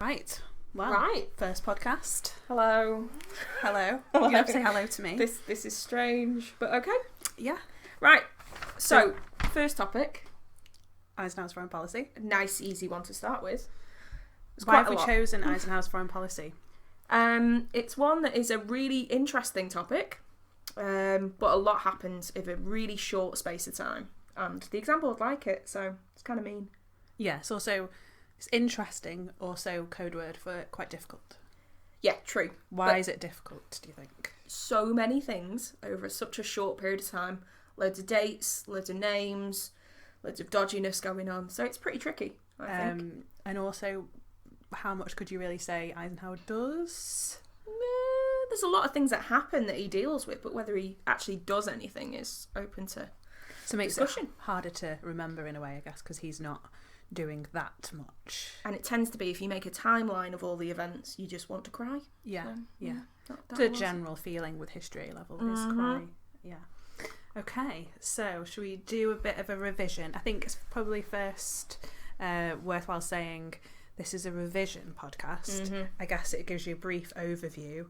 Right. Well, Right. first podcast. Hello. Hello. Hello. You have to say hello to me. This is strange, but okay. Yeah. Right. So, first topic. Eisenhower's foreign policy. A nice, easy one to start with. It's Why quite have a we lot. chosen Eisenhower's foreign policy? It's one that is a really interesting topic, but a lot happens in a really short space of time. And the example would like it, so it's kind of mean. Yeah, it's interesting, also code word for quite difficult. Yeah, true. Why is it difficult, do you think? So many things over such a short period of time. Loads of dates, loads of names, loads of dodginess going on. So it's pretty tricky, I think. And also, how much could you really say Eisenhower does? There's a lot of things that happen that he deals with, but whether he actually does anything is open to So it makes discussion. it harder to remember in a way, I guess, because he's not doing that much. And it tends to be, if you make a timeline of all the events, you just want to cry. Yeah, yeah. That The was- general feeling with history level is cry. Yeah. Okay, so should we do a bit of a revision? I think it's probably first worthwhile saying this is a revision podcast. I guess it gives you a brief overview,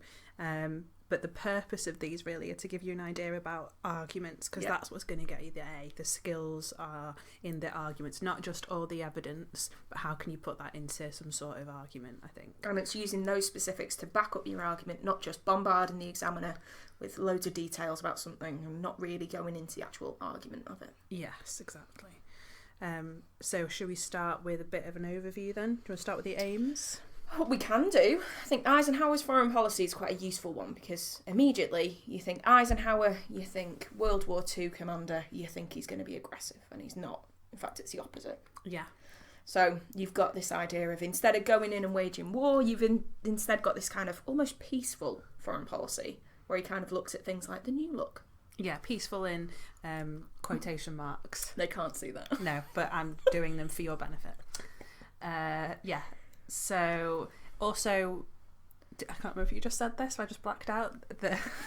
but the purpose of these really are to give you an idea about arguments, because that's what's going to get you the A. The skills are in the arguments, not just all the evidence, but how can you put that into some sort of argument, I think. And it's using those specifics to back up your argument, not just bombarding the examiner with loads of details about something and not really going into the actual argument of it. Yes, exactly. So should we start with a bit of an overview then? Do you want to start with the aims? What we can do, I think Eisenhower's foreign policy is quite a useful one, because immediately you think Eisenhower, you think World War II commander, you think he's going to be aggressive, and he's not. In fact, it's the opposite. Yeah. So you've got this idea of, instead of going in and waging war, you've instead got this kind of almost peaceful foreign policy, where he kind of looks at things like the new look. Yeah, peaceful in quotation marks. They can't see that. No, but I'm doing them for your benefit. Yeah. So, also, I can't remember if you just said this, or I just blacked out.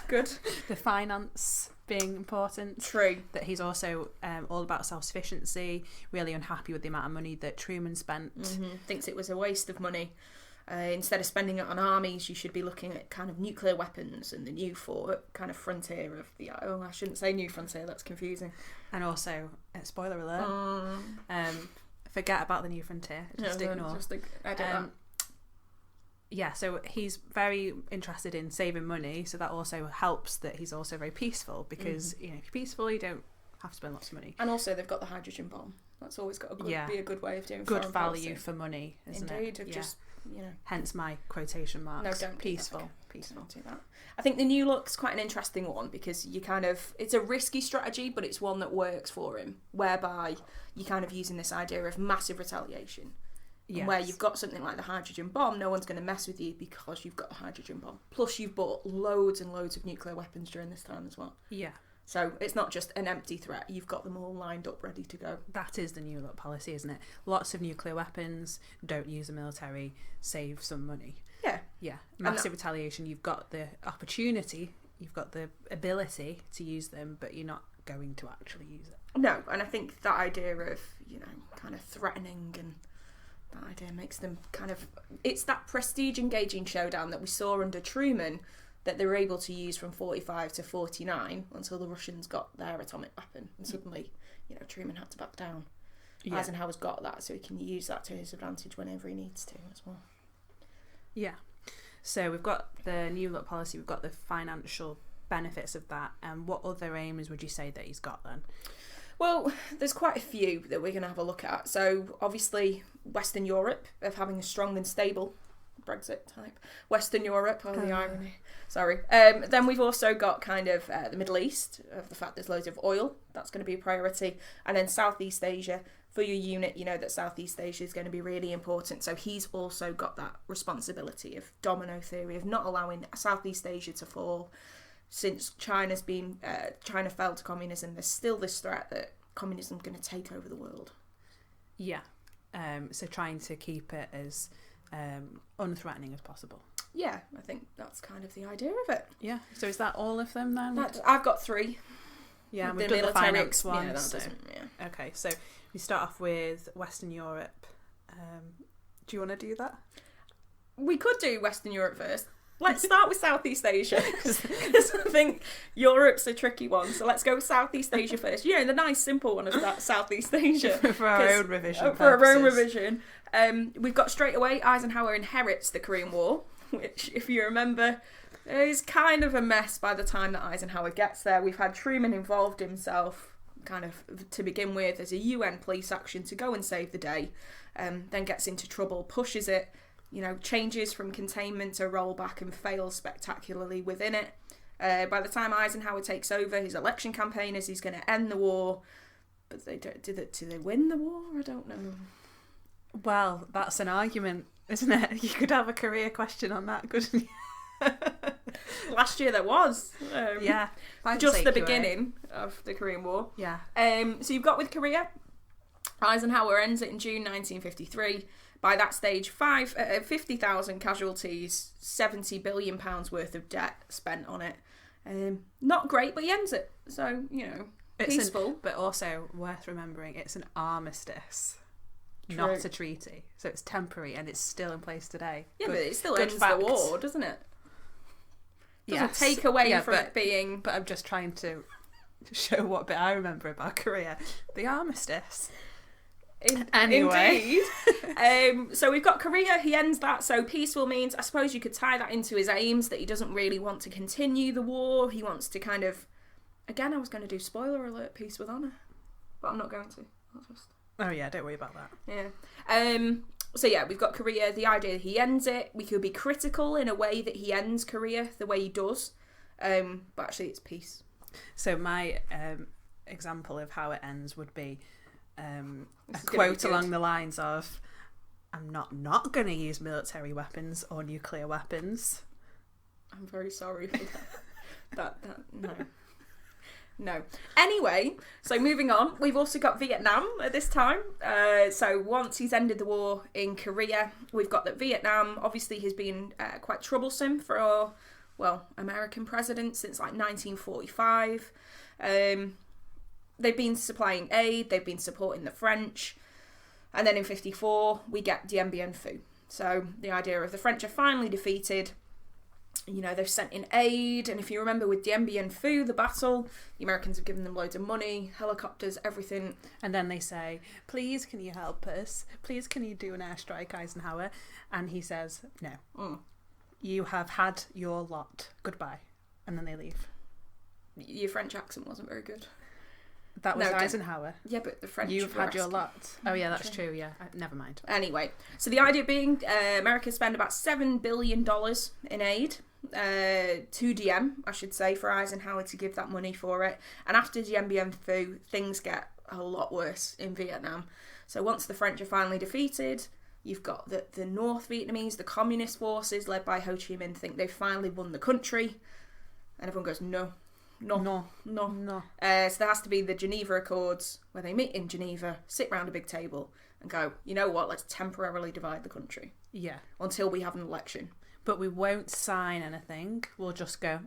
Good. The finance being important. True. That he's also all about self-sufficiency, really unhappy with the amount of money that Truman spent. Thinks it was a waste of money. Instead of spending it on armies, you should be looking at kind of nuclear weapons and the new kind of frontier of the... Oh, I shouldn't say new frontier, that's confusing. And also, spoiler alert, forget about the new frontier, just ignore. I don't know. Yeah, so he's very interested in saving money, so that also helps that he's also very peaceful, because if you're peaceful, you don't have to spend lots of money. And also, they've got the hydrogen bomb. That's always got to be a good way of doing good foreign value policy. for money, isn't Indeed, it? of just, Hence my quotation marks. No, don't peaceful. Do that. Peaceful. Don't do that. I think the new look's quite an interesting one, because it's a risky strategy, but it's one that works for him, whereby you're kind of using this idea of massive retaliation. Yes. Where you've got something like the hydrogen bomb, no one's going to mess with you because you've got the hydrogen bomb. Plus, you've bought loads and loads of nuclear weapons during this time as well. Yeah. So it's not just an empty threat, you've got them all lined up ready to go. That is the new look policy, isn't it? Lots of nuclear weapons, don't use the military, save some money. Yeah. Yeah. Massive retaliation, you've got the opportunity, you've got the ability to use them, but you're not going to actually use it. No, and I think that idea of, kind of threatening, and that idea makes them kind of... It's that prestige engaging showdown that we saw under Truman, that they were able to use from 45 to 49 until the Russians got their atomic weapon. And suddenly, Truman had to back down. Yeah. Eisenhower's got that, so he can use that to his advantage whenever he needs to as well. Yeah. So we've got the new look policy, we've got the financial benefits of that. And what other aims would you say that he's got then? Well, there's quite a few that we're going to have a look at. So obviously, Western Europe, of having a strong and stable Brexit type Western Europe, the irony. Sorry. Then we've also got kind of the Middle East, of the fact there's loads of oil. That's going to be a priority. And then Southeast Asia. For your unit, you know that Southeast Asia is going to be really important. So he's also got that responsibility of domino theory, of not allowing Southeast Asia to fall. Since China fell to communism, there's still this threat that communism is going to take over the world. Yeah. So trying to keep it as unthreatening as possible. Yeah, I think that's kind of the idea of it. Yeah. So is that all of them then? I've got 3. Yeah, we've done the finance one. Yeah, that so. doesn't. Yeah. Okay, so we start off with Western Europe. Do you want to do that? we could do Western Europe first. Let's start with Southeast Asia, because I think Europe's a tricky one. So let's go with Southeast Asia first. You know, the nice, simple one of that Southeast Asia. For our own revision For our own revision. We've got straight away, Eisenhower inherits the Korean War, which, if you remember, is kind of a mess by the time that Eisenhower gets there. We've had Truman involved himself, kind of, to begin with, as a UN police action to go and save the day, then gets into trouble, pushes it, you know, changes from containment to rollback and fails spectacularly within it. By the time Eisenhower takes over, his election campaign is he's going to end the war, but they don't. Do they win the war? I don't know. Well, that's an argument, isn't it? You could have a career question on that, couldn't you? Last year there was. Yeah. Just the beginning of the Korean War. Yeah. So you've got with Korea, Eisenhower ends it in June 1953. By that stage, 50,000 casualties, £70 billion worth of debt spent on it. Not great, but he ends it. So, you know, peaceful. But also worth remembering, it's an armistice, True. not a treaty. So it's temporary and it's still in place today. Yeah, but it still ends the war, doesn't it? Doesn't take away from it being... But I'm just trying to show what bit I remember about Korea. The armistice. Anyway. Indeed. So we've got Korea, he ends that. So peaceful means, I suppose you could tie that into his aims, that he doesn't really want to continue the war. He wants to kind of... Again, I was going to do spoiler alert, peace with honour. But I'm not going to. Oh yeah, don't worry about that. Yeah. So yeah, we've got Korea, the idea that he ends it. We could be critical in a way that he ends Korea the way he does. But actually it's peace. So my example of how it ends would be a quote along the lines of, I'm not going to use military weapons or nuclear weapons. I'm very sorry for that. No. Anyway, so moving on, we've also got Vietnam at this time. So once he's ended the war in Korea, we've got that Vietnam obviously has been quite troublesome for, American presidents since like 1945. They've been supplying aid, they've been supporting the French. And then in 1954, we get Dien Bien Phu. So the idea of the French are finally defeated. You know, they've sent in aid, and if you remember with Dien Bien Phu, the battle, the Americans have given them loads of money, helicopters, everything. And then they say, please can you help us? Please can you do an airstrike, Eisenhower? And he says, no. You have had your lot. Goodbye. And then they leave. Your French accent wasn't very good. That was Eisenhower. Yeah, but the French You've had your lot. Oh yeah, that's true, yeah. Never mind. Anyway, so the idea being America spent about $7 billion in aid to Diem, I should say, for Eisenhower to give that money for it. And after Dien Bien Phu, things get a lot worse in Vietnam. So once the French are finally defeated, you've got the North Vietnamese, the communist forces led by Ho Chi Minh think they've finally won the country. And everyone goes, no. So there has to be the Geneva Accords, where they meet in Geneva, sit round a big table and go, you know what, let's temporarily divide the country. Yeah. Until we have an election. But we won't sign anything. We'll just go,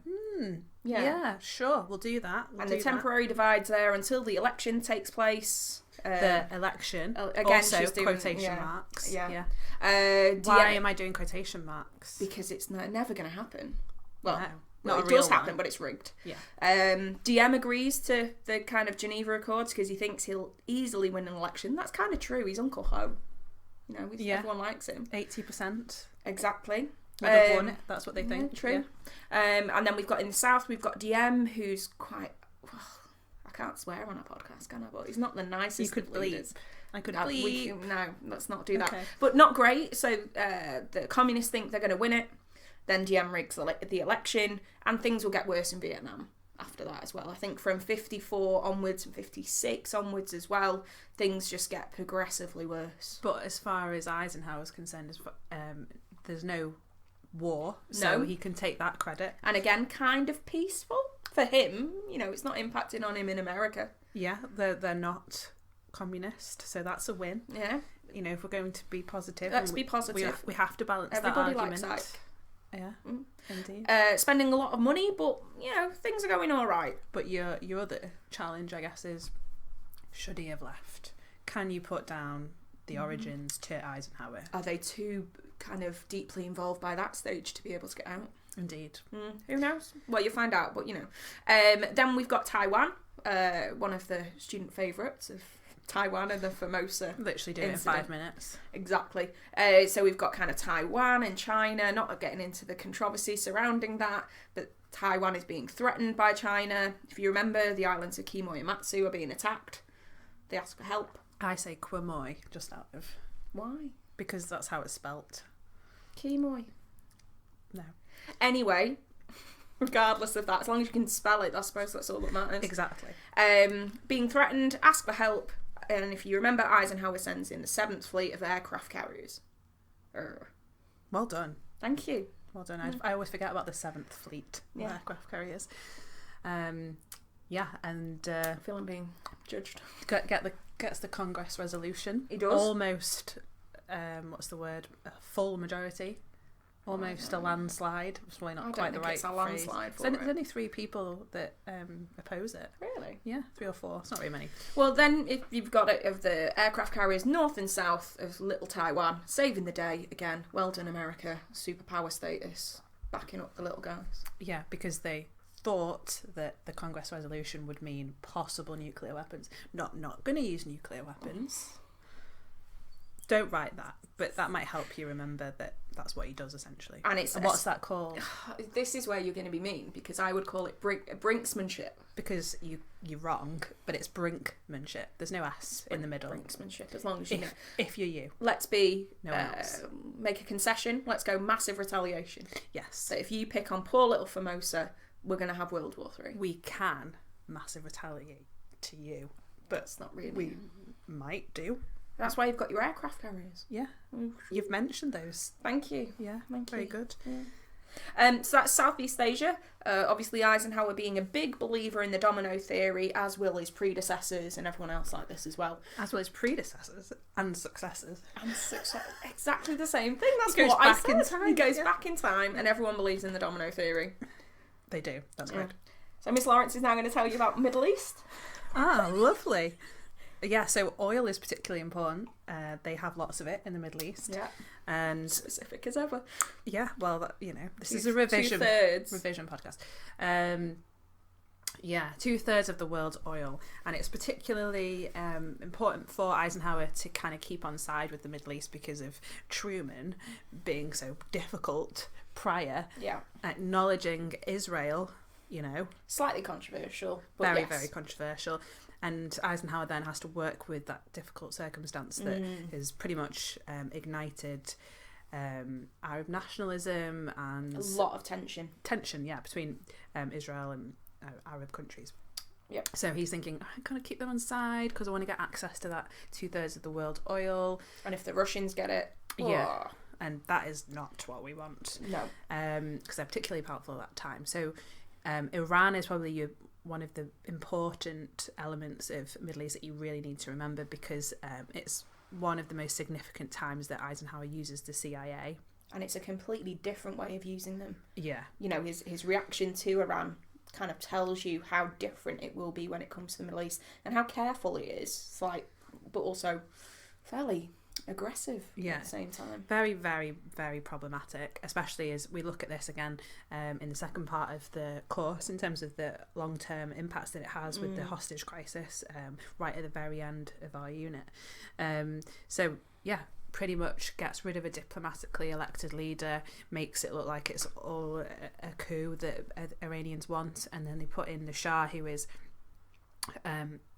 yeah, sure, we'll do that. The temporary divide's there until the election takes place. The election, again, also she's doing, quotation marks. Yeah. Why am I doing quotation marks? Because it's never going to happen. Well, no. It does happen, but it's rigged. Yeah. Diem agrees to the kind of Geneva Accords because he thinks he'll easily win an election. That's kind of true. He's Uncle Ho. You know, everyone likes him. 80%. Exactly. Would have won it. That's what they think. Yeah, true. Yeah. And then we've got in the south, we've got Diem, who's quite... I can't swear on a podcast, can I? But he's not the nicest. You could bleep. I could bleep. No, let's not do that. Okay. But not great. So the communists think they're going to win it. Then Diem rigs the election, and things will get worse in Vietnam after that as well. I think from 54 onwards and 56 onwards as well, things just get progressively worse. But as far as Eisenhower's concerned, there's no war, so he can take that credit. And again, kind of peaceful for him. You know, it's not impacting on him in America. Yeah, they're not communist, so that's a win. Yeah. You know, if we're going to be positive, let's be positive. We have to balance Everybody that argument. Likes Ike. Yeah, indeed. Spending a lot of money, but you know things are going all right. But your other challenge, I guess, is should he have left? Can you put down the origins to Eisenhower? Are they too kind of deeply involved by that stage to be able to get out. Indeed. Who knows? Well, you'll find out, but you know. Then we've got Taiwan, one of the student favourites of Taiwan and the Formosa. Literally do it in 5 minutes. Exactly. So we've got kind of Taiwan and China, not getting into the controversy surrounding that, but Taiwan is being threatened by China. If you remember, the islands of Quemoy and Matsu are being attacked. They ask for help. I say Quemoy, just out of... Why? Because that's how it's spelt. Quemoy. No. Anyway, regardless of that, as long as you can spell it, I suppose that's all that matters. Exactly. Being threatened, ask for help. And if you remember, Eisenhower sends in the 7th Fleet of aircraft carriers. Well done. Thank you. Well done. I always forget about the 7th Fleet of aircraft carriers. Yeah, and... I feel I'm being judged. Gets the Congress resolution. He does. Almost, what's the word? A full majority. Almost a landslide. It's probably not quite the right phrase. Landslide There's only 3 people that oppose it. Really? Yeah, 3 or 4. It's not very many. Well, then, if you've got it of the aircraft carriers north and south of Little Taiwan, saving the day again. Well done, America. Superpower status. Backing up the little guys. Yeah, because they thought that the Congress resolution would mean possible nuclear weapons. Not going to use nuclear weapons. Don't write that, but that might help you remember that that's what he does essentially. And what's that called? This is where you're going to be mean, because I would call it brinksmanship. Because you're wrong, but it's brinkmanship. There's no S in the middle. Brinksmanship, as long as you know. If you're you. Let's be, make a concession. Let's go massive retaliation. Yes. So if you pick on poor little Formosa, we're going to have World War III. We can massive retaliate to you, but it's not really. We might do. That's why you've got your aircraft carriers. Yeah. You've mentioned those. Thank you. Yeah. Very good. Yeah. So that's Southeast Asia. Obviously, Eisenhower being a big believer in the domino theory, as will his predecessors and everyone else like this as well. As well as predecessors and successors. Exactly the same thing. That's what I said. In time. He goes back in time, and everyone believes in the domino theory. They do. That's good. So Miss Lawrence is now going to tell you about Middle East. Ah, lovely. Yeah, so oil is particularly important. They have lots of it in the Middle East. Yeah. And specific as ever. Yeah, well, this is a revision podcast. 2/3 of the world's oil. And it's particularly important for Eisenhower to kind of keep on side with the Middle East because of Truman being so difficult prior. Yeah. Acknowledging Israel, Slightly controversial. But very controversial. And Eisenhower then has to work with that difficult circumstance that has pretty much ignited Arab nationalism and... a lot of tension. Between Israel and Arab countries. Yep. So he's thinking, I'm going to keep them on side because I want to get access to that 2/3 of the world oil. And if the Russians get it... Yeah. And that is not what we want. No. Because they're particularly powerful at that time. So Iran is probably one of the important elements of Middle East that you really need to remember because it's one of the most significant times that Eisenhower uses the CIA. And it's a completely different way of using them. Yeah. His reaction to Iran kind of tells you how different it will be when it comes to the Middle East and how careful he is. But also fairly aggressive at the same time. Very, very, very problematic, especially as we look at this again in the second part of the course in terms of the long-term impacts that it has with the hostage crisis right at the very end of our unit. Pretty much gets rid of a diplomatically elected leader, makes it look like it's all a coup that Iranians want, and then they put in the Shah, who is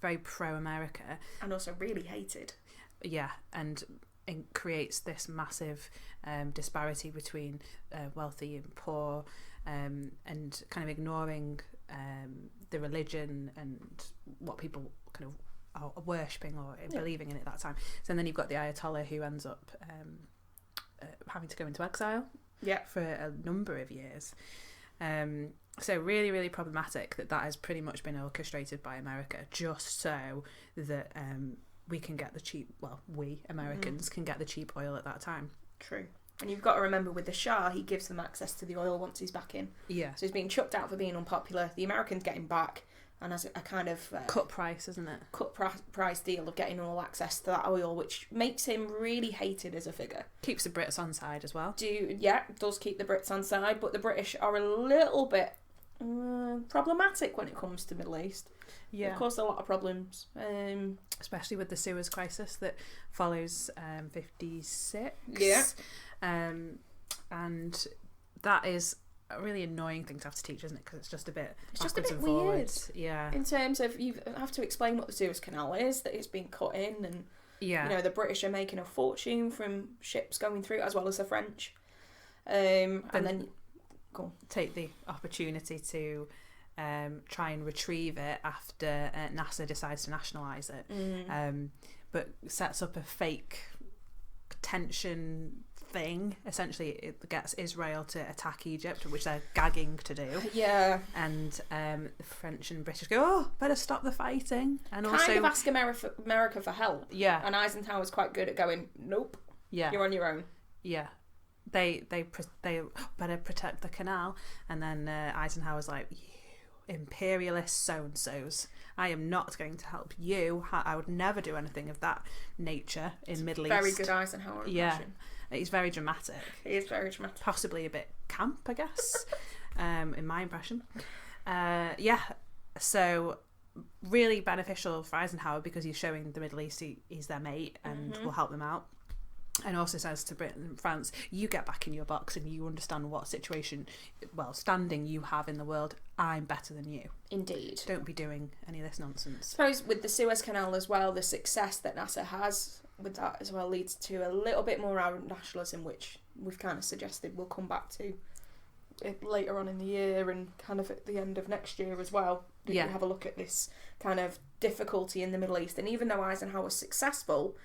very pro-America. And also really hated. Yeah, and it creates this massive disparity between wealthy and poor, and kind of ignoring the religion and what people kind of are worshipping or believing in at that time. So then you've got the Ayatollah who ends up having to go into exile for a number of years. So really, really problematic that has pretty much been orchestrated by America just so that we can get the cheap, we Americans can get the cheap oil at that time. True. And you've got to remember with the Shah, he gives them access to the oil once he's back in. Yeah. So he's being chucked out for being unpopular. The Americans get him back, and as a kind of cut price, isn't it? Price deal of getting all access to that oil, which makes him really hated as a figure. Keeps the Brits on side as well. Does keep the Brits on side, but the British are a little bit problematic when it comes to Middle East. Yeah, it caused a lot of problems, especially with the Suez crisis that follows 56. Yeah, and that is a really annoying thing to have to teach, isn't it? Because it's just a bit weird. Yeah, in terms of you have to explain what the Suez Canal is, that it's been cut in, and the British are making a fortune from ships going through, as well as the French, and then take the opportunity to try and retrieve it after NASA decides to nationalise it, but sets up a fake tension thing. Essentially, it gets Israel to attack Egypt, which they're gagging to do. Yeah. And the French and British go, oh, better stop the fighting. And kind also of ask America for help. Yeah. And Eisenhower's quite good at going, nope. Yeah. You're on your own. Yeah. They better protect the canal. And then Eisenhower's like, you imperialist so-and-sos, I am not going to help you. I would never do anything of that nature in Middle East. Very good Eisenhower impression. Yeah. He's very dramatic. He is very dramatic. Possibly a bit camp, I guess, in my impression. So really beneficial for Eisenhower because he's showing the Middle East he's their mate and will help them out. And also says to Britain and France, you get back in your box and you understand what standing you have in the world. I'm better than you. Indeed. Don't be doing any of this nonsense. I suppose with the Suez Canal as well, the success that NASA has with that as well leads to a little bit more Arab nationalism, which we've kind of suggested we'll come back to later on in the year and kind of at the end of next year as well. We have a look at this kind of difficulty in the Middle East. And even though Eisenhower was successful,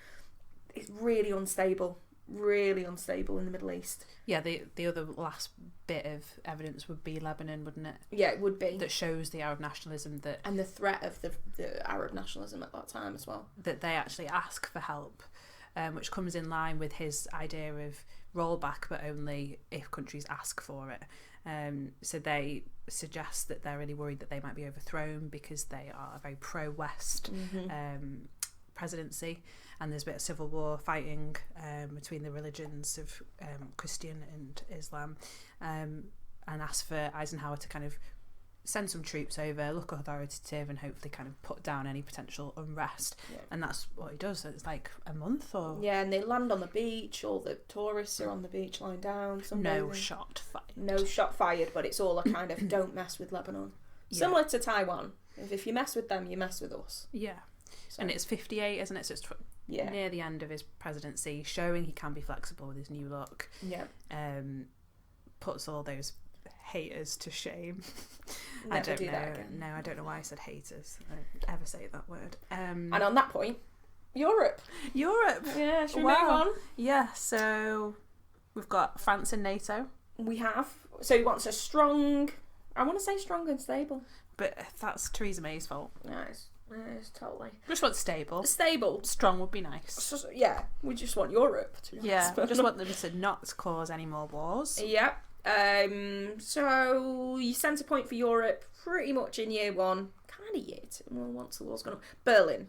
it's really unstable in the Middle East. Yeah, the other last bit of evidence would be Lebanon, wouldn't it? Yeah, it would be. That shows the Arab nationalism and the threat of the Arab nationalism at that time as well. That they actually ask for help, which comes in line with his idea of rollback, but only if countries ask for it. So they suggest that they're really worried that they might be overthrown because they are a very pro-West presidency, and there's a bit of civil war fighting between the religions of Christian and Islam, and asked for Eisenhower to kind of send some troops over, look authoritative, and hopefully kind of put down any potential unrest. Yeah. And that's what he does. So it's like a month or... Yeah, and they land on the beach, all the tourists are on the beach lying down. No shot fired. No shot fired, but it's all a kind of don't mess with Lebanon. Yeah. Similar to Taiwan. If you mess with them, you mess with us. Yeah. So. And it's 58, isn't it? So it's near the end of his presidency, showing he can be flexible with his new look. Yeah. Puts all those haters to shame. I don't know. That again. No, I don't know why I said haters. I don't ever say that word. And on that point, Europe. Yeah, should we move on? Yeah, so we've got France and NATO. We have. So he wants a strong... I want to say strong and stable. But that's Theresa May's fault. No, it's totally... We just want stable. Stable. Strong would be nice. So, yeah, we just want Europe to be honest. Yeah, we just want them to not cause any more wars. Yeah. So your centre point for Europe pretty much in year one, kind of year two, well, once the war's gone on. Berlin.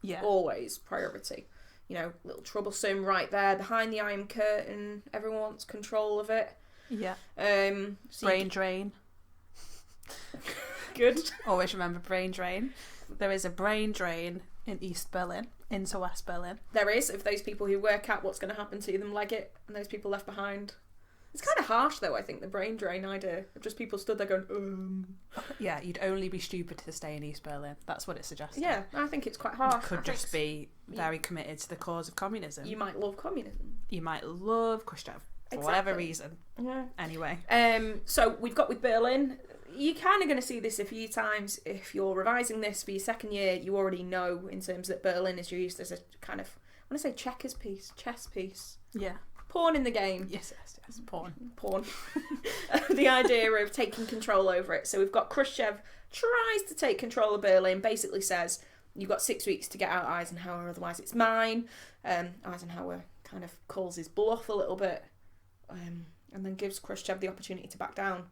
Yeah. Always priority. You know, little troublesome right there behind the Iron Curtain. Everyone wants control of it. Yeah. So brain drain. Good. Always remember brain drain. There is a brain drain in East Berlin into West Berlin. There is. If those people who work out what's going to happen to them leg it, and those people left behind. It's kind of harsh, though, I think, the brain drain idea. Just people stood there going, Yeah, you'd only be stupid to stay in East Berlin. That's what it suggests. Yeah, I think it's quite harsh. You could just be very committed to the cause of communism. You might love communism. You might love Khrushchev for whatever reason. Yeah. Anyway. So we've got with Berlin. You're kind of going to see this a few times. If you're revising this for your second year, you already know in terms that Berlin is used as a kind of, I want to say chess piece. Yeah. Pawn in the game. Yes. Pawn. The idea of taking control over it. So we've got Khrushchev tries to take control of Berlin, basically says, you've got 6 weeks to get out Eisenhower, otherwise it's mine. Eisenhower kind of calls his bluff a little bit, and then gives Khrushchev the opportunity to back down,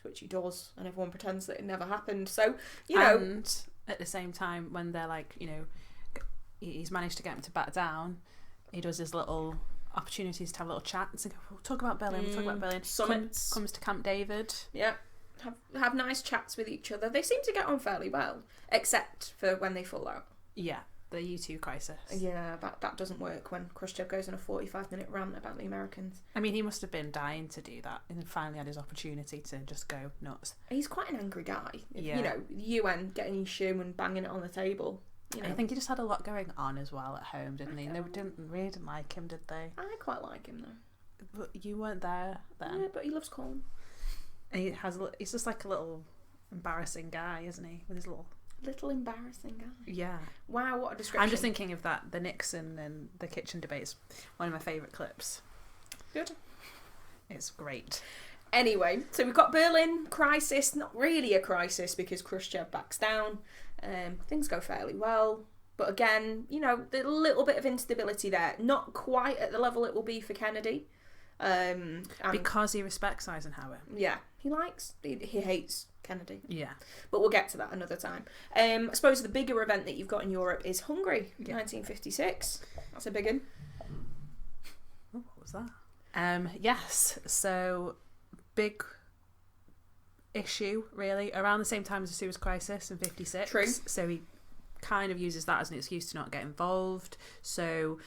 to which he does, and everyone pretends that it never happened. So, you know... And at the same time, when they're like, you know, he's managed to get him to back down, he does his little opportunities to have little chats and go, we'll talk about Berlin, we'll talk about Berlin. Summits. Comes to Camp David. Yeah. Have nice chats with each other. They seem to get on fairly well, except for when they fall out. Yeah, the U2 crisis. Yeah, that doesn't work when Khrushchev goes on a 45-minute rant about the Americans. I mean, he must have been dying to do that and finally had his opportunity to just go nuts. He's quite an angry guy. Yeah. You know, the UN getting his shoe and banging it on the table. You know. I think he just had a lot going on as well at home, didn't he? They really didn't like him, did they? I quite like him, though. But you weren't there then. Yeah, but he loves corn. And he's just like a little embarrassing guy, isn't he? With his little embarrassing guy. Yeah. Wow, what a description. I'm just thinking of the Nixon and the kitchen debates. One of my favourite clips. Good. It's great. Anyway, so we've got Berlin crisis. Not really a crisis because Khrushchev backs down. Things go fairly well. But again, you know, there's a little bit of instability there. Not quite at the level it will be for Kennedy. Because he respects Eisenhower. Yeah. He hates Kennedy. Yeah. But we'll get to that another time. I suppose the bigger event that you've got in Europe is Hungary, 1956. That's a big one. Oh, what was that? Yes. So, big issue, really, around the same time as the Suez Crisis in 56. True. So he kind of uses that as an excuse to not get involved. So,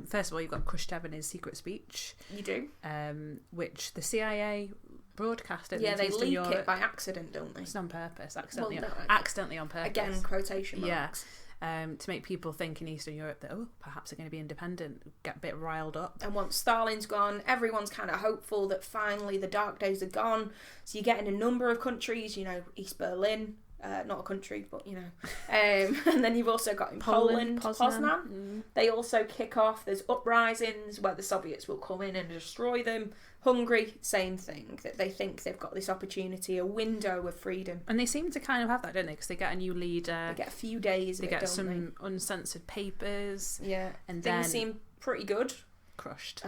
first of all, you've got Khrushchev and his secret speech. You do. Which the CIA broadcast it. Yeah, they leak Europe. it by accident, don't they? It's on purpose, accidentally. Well, no, accidentally on purpose. Again, quotation marks. Yeah. To make people think in Eastern Europe that, perhaps they're going to be independent, get a bit riled up. And once Stalin's gone, everyone's kind of hopeful that finally the dark days are gone. So you get in a number of countries, you know, East Berlin, not a country, but, you know. And then you've also got in Poland Poznan. They also kick off. There's uprisings where the Soviets will come in and destroy them. Hungary, same thing, that they think they've got this opportunity, a window of freedom. And they seem to kind of have that, don't they? Because they get a new leader. They get a few days of They get some uncensored papers. Yeah. And things then seem pretty good. Crushed.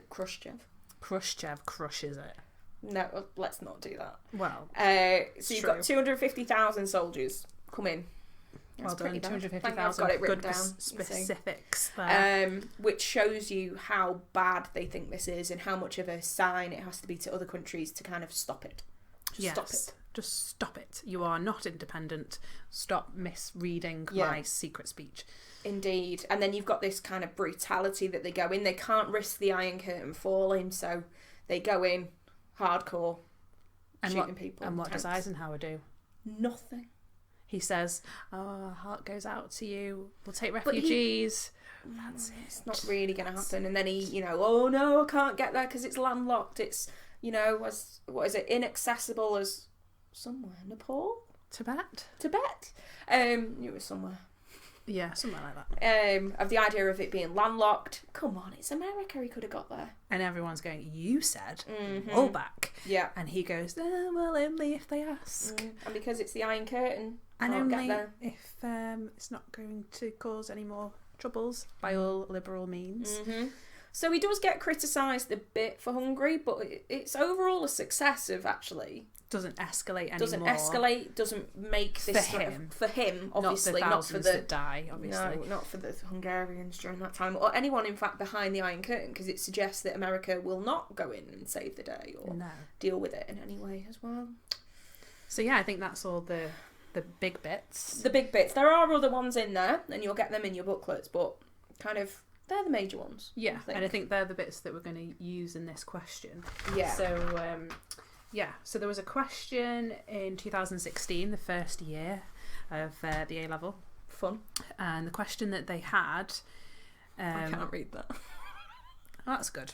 Khrushchev. Khrushchev crushes it. No, let's not do that. Well, so you've got 250,000 soldiers come in. Well done, 250,000. Got it written good down. Specifics there. Which shows you how bad they think this is and how much of a sign it has to be to other countries to kind of stop it. Stop it. Just stop it. You are not independent. Stop misreading my secret speech. Indeed. And then you've got this kind of brutality that they go in. They can't risk the Iron Curtain falling, so they go in hardcore, shooting people. And what does Eisenhower do? Nothing. He says, our heart goes out to you. We'll take refugees. That's it. It's not really going to happen. And then he, you know, oh no, I can't get there because it's landlocked. It's, you know, what is it, inaccessible as somewhere. Nepal? Tibet? It was somewhere. Yeah, somewhere like that. Of the idea of it being landlocked. Come on, it's America. He could have got there. And everyone's going, you said, all back. Yeah. And he goes, well, only if they ask. And because it's the Iron Curtain, and can't only get there. if it's not going to cause any more troubles by all liberal means. So he does get criticised a bit for Hungary, but it's overall a success of actually... Doesn't escalate anymore. Doesn't make this for him, obviously, not for the that die, obviously. No, not for the Hungarians during that time, or anyone, in fact, behind the Iron Curtain, because it suggests that America will not go in and save the day or deal with it in any way as well. So yeah, I think that's all the big bits. The big bits. There are other ones in there, and you'll get them in your booklets, but kind of they're the major ones. Yeah, and I think they're the bits that we're going to use in this question. Yeah. So. So there was a question in 2016, the first year of the A-level. Fun. And the question that they had... I can't read that. Oh, that's good.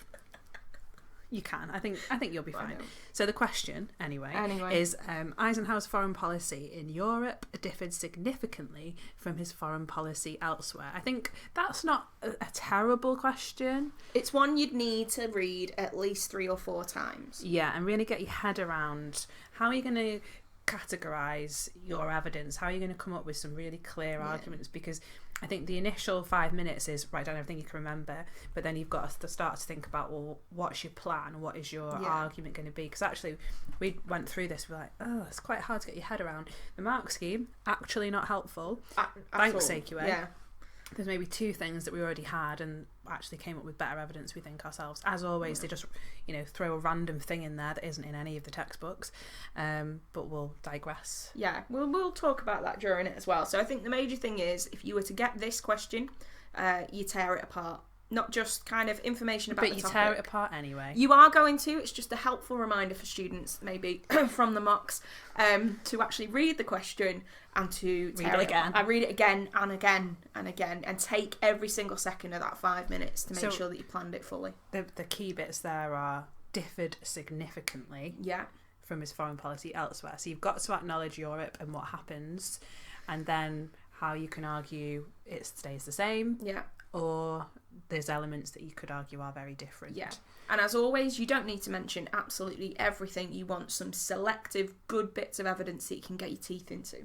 You can. I think you'll be fine. So the question, anyway. Is Eisenhower's foreign policy in Europe differed significantly from his foreign policy elsewhere? I think that's not a terrible question. It's one you'd need to read at least 3 or 4 times. Yeah, and really get your head around how are you going to categorize your evidence? How are you going to come up with some really clear arguments? Because I think the initial 5 minutes is write down everything you can remember, but then you've got to start to think about, well, what's your plan? What is your argument going to be? Because actually, we went through this, we're like, oh, it's quite hard to get your head around. The mark scheme, actually not helpful. Thanks, AQA. Yeah. There's maybe 2 things that we already had and actually came up with better evidence, we think, ourselves. As always, they just, throw a random thing in there that isn't in any of the textbooks. But we'll digress. Yeah, we'll talk about that during it as well. So I think the major thing is, if you were to get this question, you tear it apart. Not just kind of information about the topic. But you tear it apart anyway. You are going to. It's just a helpful reminder for students, maybe from the mocks, to actually read the question and to read it again. I read it again and again and again, and take every single second of that 5 minutes to make sure that you planned it fully. The key bits there are differed significantly from his foreign policy elsewhere. So you've got to acknowledge Europe and what happens, and then how you can argue it stays the same. Yeah. Or there's elements that you could argue are very different. Yeah. And as always, you don't need to mention absolutely everything. You want some selective, good bits of evidence that you can get your teeth into.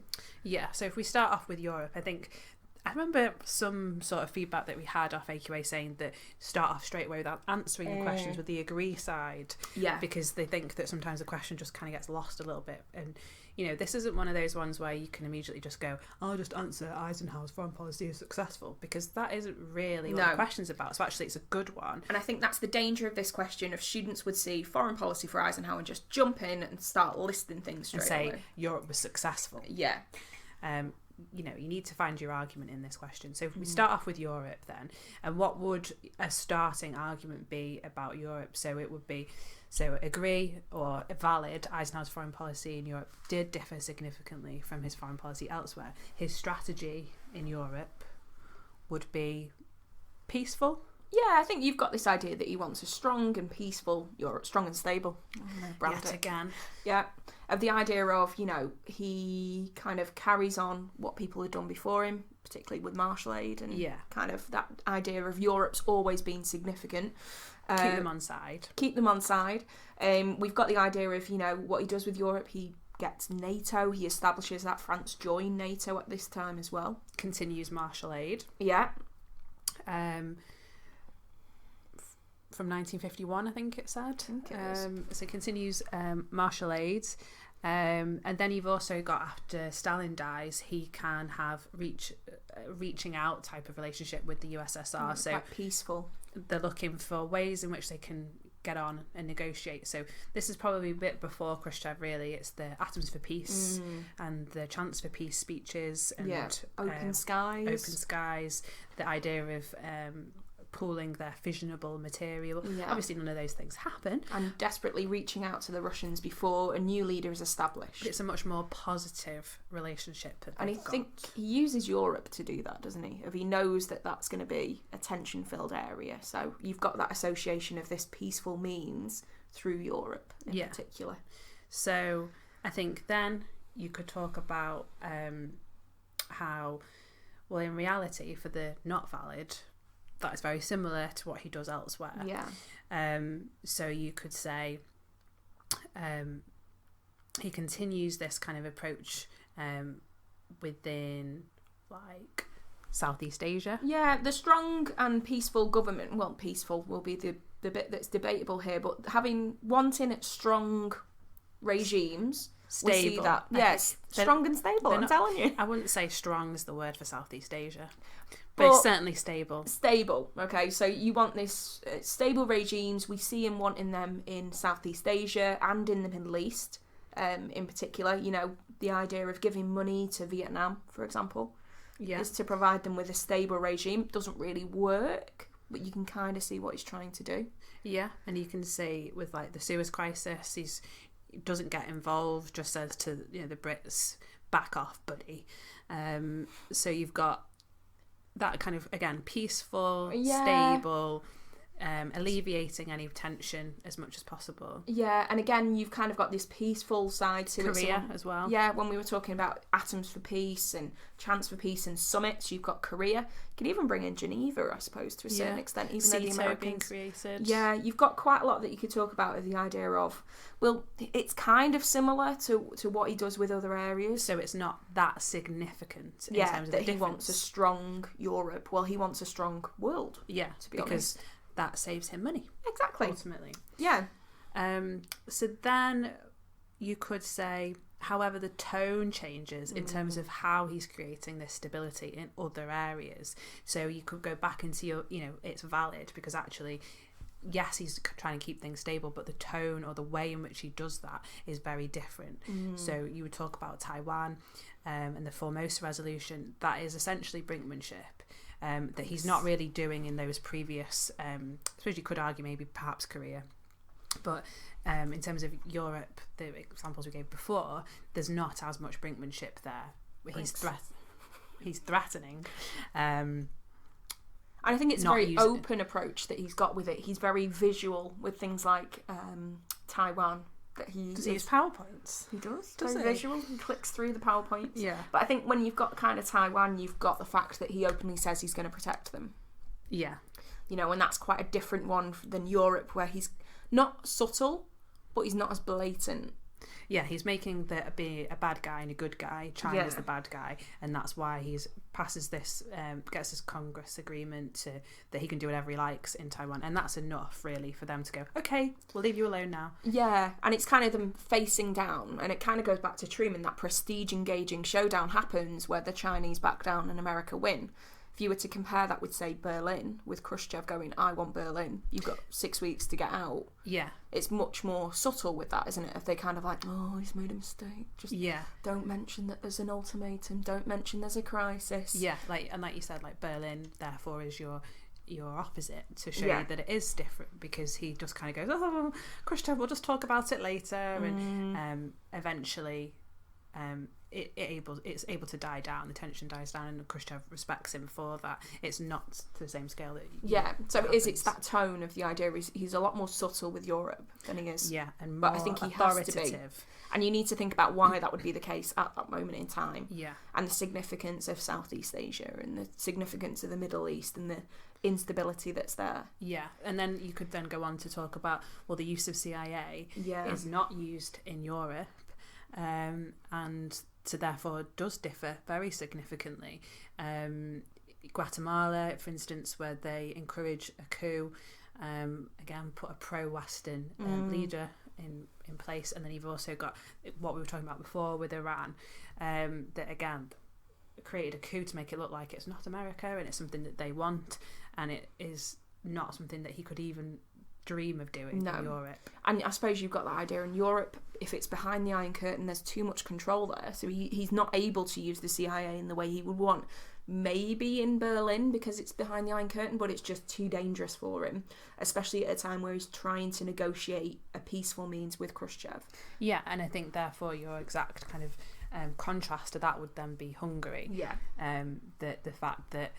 Yeah. So if we start off with Europe, I remember some sort of feedback that we had off AQA saying that start off straight away without answering the questions with the agree side. Yeah. Because they think that sometimes the question just kind of gets lost a little bit. And, this isn't one of those ones where you can immediately just go, I'll just answer Eisenhower's foreign policy is successful, because that isn't really what the question's about. So actually it's a good one. And I think that's the danger of this question. If students would see foreign policy for Eisenhower and just jump in and start listing things straight away. And say Europe was successful. Yeah. You need to find your argument in this question. So if we start off with Europe then, and what would a starting argument be about Europe? So it would be, agree or valid, Eisenhower's foreign policy in Europe did differ significantly from his foreign policy elsewhere. His strategy in Europe would be peaceful. Yeah, I think you've got this idea that he wants a strong and peaceful Europe, strong and stable. Yet again. Yeah, of the idea of, he kind of carries on what people had done before him, particularly with martial aid, and kind of that idea of Europe's always been significant. Keep them on side. We've got the idea of, what he does with Europe. He gets NATO. He establishes that France joined NATO at this time as well. Continues martial aid. Yeah. From 1951, I think it said. So it continues martial aid. And then you've also got, after Stalin dies, he can have reaching out type of relationship with the USSR. So quite peaceful. They're looking for ways in which they can get on and negotiate. So this is probably a bit before Khrushchev, really. It's the Atoms for Peace and the Chance for Peace speeches and open skies. The idea of pooling their fissionable material. Obviously none of those things happen. And desperately reaching out to the Russians before a new leader is established. It's a much more positive relationship. And I think he uses Europe to do that, doesn't he? If he knows that that's going to be a tension-filled area. So you've got that association of this peaceful means through Europe in particular. So I think then you could talk about how, well, in reality, for the not valid, that is very similar to what he does elsewhere. Yeah. So you could say he continues this kind of approach within, like, Southeast Asia. Yeah, the strong and peaceful government, well, peaceful will be the bit that's debatable here, but wanting strong regimes... Stable. We see that. Yes, strong and stable, I'm telling you. I wouldn't say strong is the word for Southeast Asia, but it's certainly stable. Stable, okay. So you want this stable regimes. We see him wanting them in Southeast Asia and in the Middle East, in particular. The idea of giving money to Vietnam, for example, is to provide them with a stable regime. It doesn't really work, but you can kind of see what he's trying to do. Yeah, and you can see with, like, the Suez Crisis, he doesn't get involved, just says to the Brits, back off, buddy. So you've got that kind of, again, peaceful, stable, alleviating any tension as much as possible. Yeah, and again, you've kind of got this peaceful side to it. Korea as well. Yeah, when we were talking about atoms for peace and chance for peace and summits, you've got Korea. You can even bring in Geneva, I suppose, to a certain extent, even though the Americans being created. Yeah, you've got quite a lot that you could talk about with the idea of, well, it's kind of similar to what he does with other areas. So it's not that significant in terms of that the he wants a strong Europe. Well, he wants a strong world. Yeah, to be because honest. that saves him money. Exactly. Ultimately. Yeah. So then you could say, however, the tone changes in terms of how he's creating this stability in other areas. So you could go back into your, it's valid because actually, yes, he's trying to keep things stable, but the tone or the way in which he does that is very different. So you would talk about Taiwan and the Formosa resolution. That is essentially brinkmanship. That he's not really doing in those previous, I suppose you could argue maybe perhaps Korea, but in terms of Europe, the examples we gave before, there's not as much brinkmanship there. He's threatening. And I think it's a very open approach that he's got with it. He's very visual with things like Taiwan. Does he use PowerPoints? He does. Very visual. He clicks through the PowerPoints. Yeah. But I think when you've got kind of Taiwan, you've got the fact that he openly says he's going to protect them. Yeah. And that's quite a different one than Europe, where he's not subtle, but he's not as blatant. Yeah, he's making be a bad guy and a good guy. China's the bad guy, and that's why he's passes this, gets this Congress agreement that he can do whatever he likes in Taiwan, and that's enough really for them to go, okay, we'll leave you alone now. Yeah, and it's kind of them facing down, and it kind of goes back to Truman. That prestige-engaging showdown happens where the Chinese back down and America win. If you were to compare that with, say, Berlin, with Khrushchev going, I want Berlin, you've got 6 weeks to get out. Yeah. It's much more subtle with that, isn't it? If they kind of like, oh, he's made a mistake. Just don't mention that there's an ultimatum. Don't mention there's a crisis. Yeah, like you said, like Berlin, therefore, is your opposite to show you that it is different, because he just kind of goes, oh, Khrushchev, we'll just talk about it later. And eventually... it's able to die down. The tension dies down, and Khrushchev respects him for that. It's not to the same scale that so it's that tone of the idea. He's a lot more subtle with Europe than he is. Yeah, and but I think he has to be. And you need to think about why that would be the case at that moment in time. Yeah, and the significance of Southeast Asia and the significance of the Middle East and the instability that's there. Yeah, and then you could then go on to talk about, well, the use of CIA is not used in Europe, and so therefore does differ very significantly. Guatemala, for instance, where they encourage a coup, again put a pro-Western leader in place, and then you've also got what we were talking about before with Iran, that again created a coup to make it look like it's not America and it's something that they want, and it is not something that he could even dream of doing in Europe. And I suppose you've got that idea in Europe, if it's behind the Iron Curtain, there's too much control there, so he's not able to use the CIA in the way he would want. Maybe in Berlin because it's behind the Iron Curtain, but it's just too dangerous for him, especially at a time where he's trying to negotiate a peaceful means with Khrushchev. Yeah, and I think therefore your exact kind of contrast to that would then be Hungary. Yeah. The fact that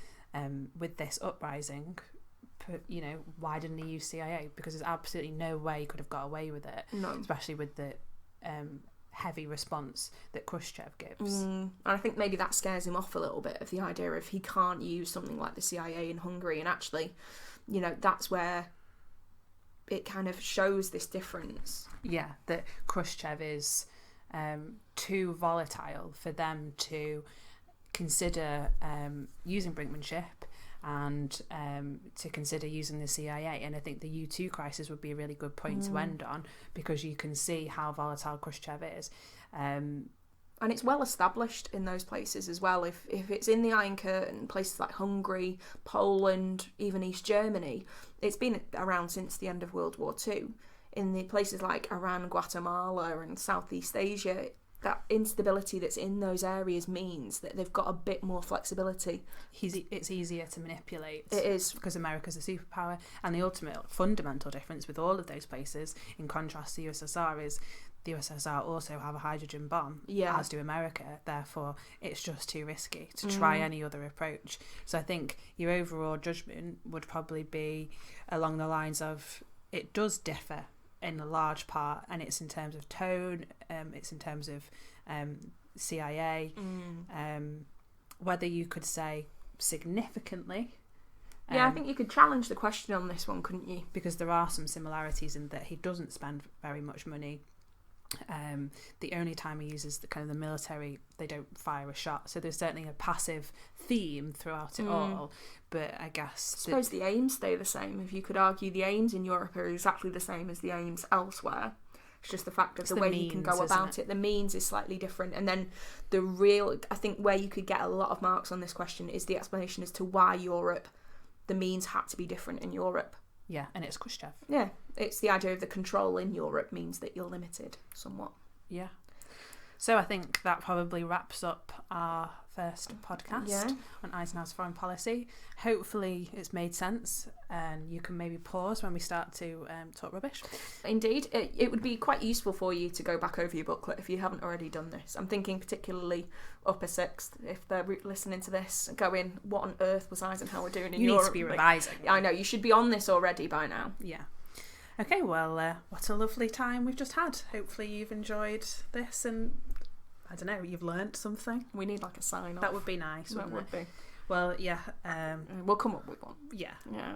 with this uprising, why didn't he use CIA? Because there's absolutely no way he could have got away with it, especially with the heavy response that Khrushchev gives. And I think maybe that scares him off a little bit, of the idea of he can't use something like the CIA in Hungary, and actually, that's where it kind of shows this difference. Yeah, that Khrushchev is too volatile for them to consider using brinkmanship and to consider using the CIA. And I think the U2 crisis would be a really good point to end on, because you can see how volatile Khrushchev is. And it's well established in those places as well. If it's in the Iron Curtain, places like Hungary, Poland, even East Germany, it's been around since the end of World War II. In the places like Iran, Guatemala and Southeast Asia, that instability that's in those areas means that they've got a bit more flexibility. It's easier to manipulate. It is. Because America's a superpower. And the ultimate fundamental difference with all of those places, in contrast to the USSR, is the USSR also have a hydrogen bomb, as do America. Therefore, it's just too risky to try any other approach. So I think your overall judgment would probably be along the lines of it does differ in a large part, and it's in terms of tone, it's in terms of CIA, whether you could say significantly. I think you could challenge the question on this one, couldn't you? Because there are some similarities in that he doesn't spend very much money. The only time he uses the kind of the military, they don't fire a shot. So there's certainly a passive theme throughout it all. But I guess... I suppose the aims stay the same. If you could argue the aims in Europe are exactly the same as the aims elsewhere. It's just the fact of the way you can go about it. The means is slightly different. And then the real... I think where you could get a lot of marks on this question is the explanation as to why Europe... The means had to be different in Europe. Yeah, and it's Khrushchev. Yeah, it's the idea of the control in Europe means that you're limited somewhat. Yeah. So I think that probably wraps up our first podcast on Eisenhower's foreign policy. Hopefully it's made sense and you can maybe pause when we start to talk rubbish. Indeed. It would be quite useful for you to go back over your booklet if you haven't already done this. I'm thinking particularly upper sixth, if they're listening to this, going, what on earth was Eisenhower doing in Europe? You need to be revising. I know, you should be on this already by now. Yeah. Okay, well, what a lovely time we've just had. Hopefully you've enjoyed this and, I don't know, you've learnt something. We need like a sign off. That would be nice, wouldn't it? That would be. Well, yeah. We'll come up with one. Yeah. Yeah.